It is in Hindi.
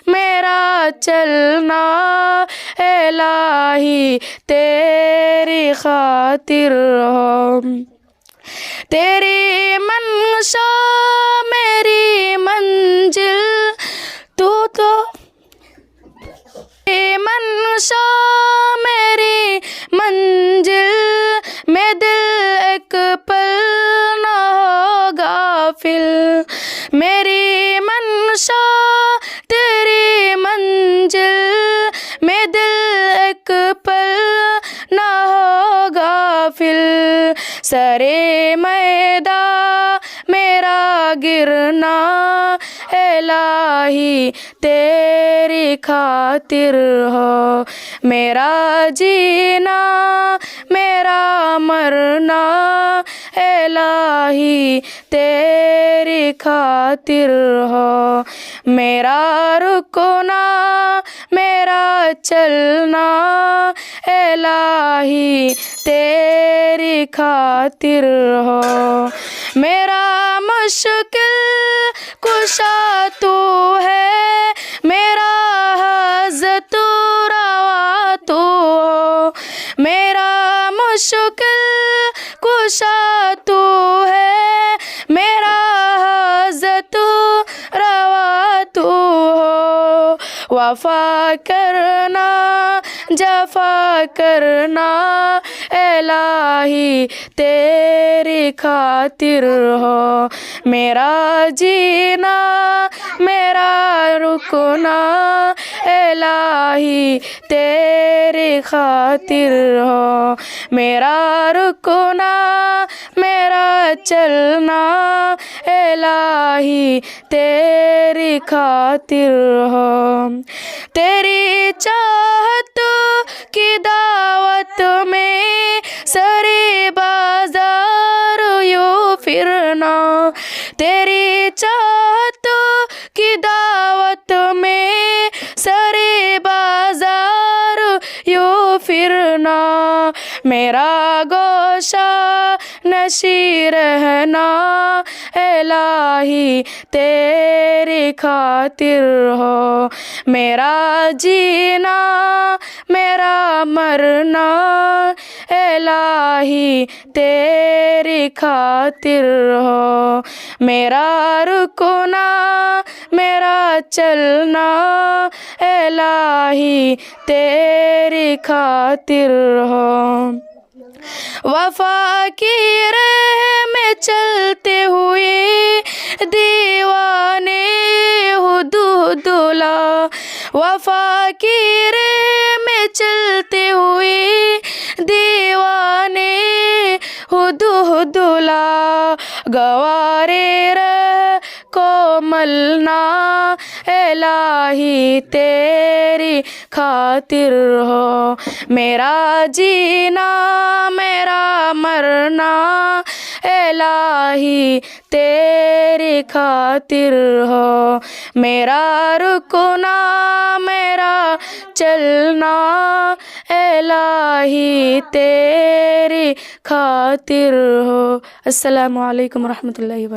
मेरा चलना इलाही तेरी खातिर हो। तेरी मंशा मेरी मंजिल, तू तो मंशा मेरी मंजिल, में दिल एक पल न हो गाफिल। मेरी मंशा तेरी मंजिल, में दिल एक पल न हो गाफिल। सरे मैदा मेरा गिरना इलाही तेरी खातिर हो। मेरा जीना मेरा मरना इलाही तेरी खातिर हो। मेरा रुकना मेरा चलना इलाही तेरी खातिर हो। मेरा मुश्किल कुशा तू है, मेरा हज़रत रवा तू हो। मेरा मुश्किल कुशा तू है, मेरा हज़रत रवा तू हो। वफ़ा करना जफ़ा करना इलाही तेरी खातिर हो। मेरा जीना मेरा रुकना इलाही तेरी खातिर हो। मेरा रुकना मेरा चलना इलाही तेरी खातिर हो। तेरी चाहत की दावत में सरे बाजार यूँ फिरना। तेरी चाहत की दावत में सरे बाजार यूँ फिरना। मेरा गोशा नशी रहना इलाही तेरी खातिर हो। मेरा जीना मेरा मरना इलाही तेरी खातिर हो। मेरा रुकना मेरा चलना इलाही तेरी खातिर हो। वफ़ा की राह में चलते हुए दीवाने हुदुदुला। वफ़ा की राह में चलते हुए दीवाने हुदुदुला। गवारे रह कोमलना इलाही तेरी खातिर हो। मेरा जीना मेरा मरना इलाही तेरी खातिर हो। मेरा रुकना मेरा चलना इलाही तेरी खातिर हो। अस्सलामु अलैकुम रहमतुल्लाहि व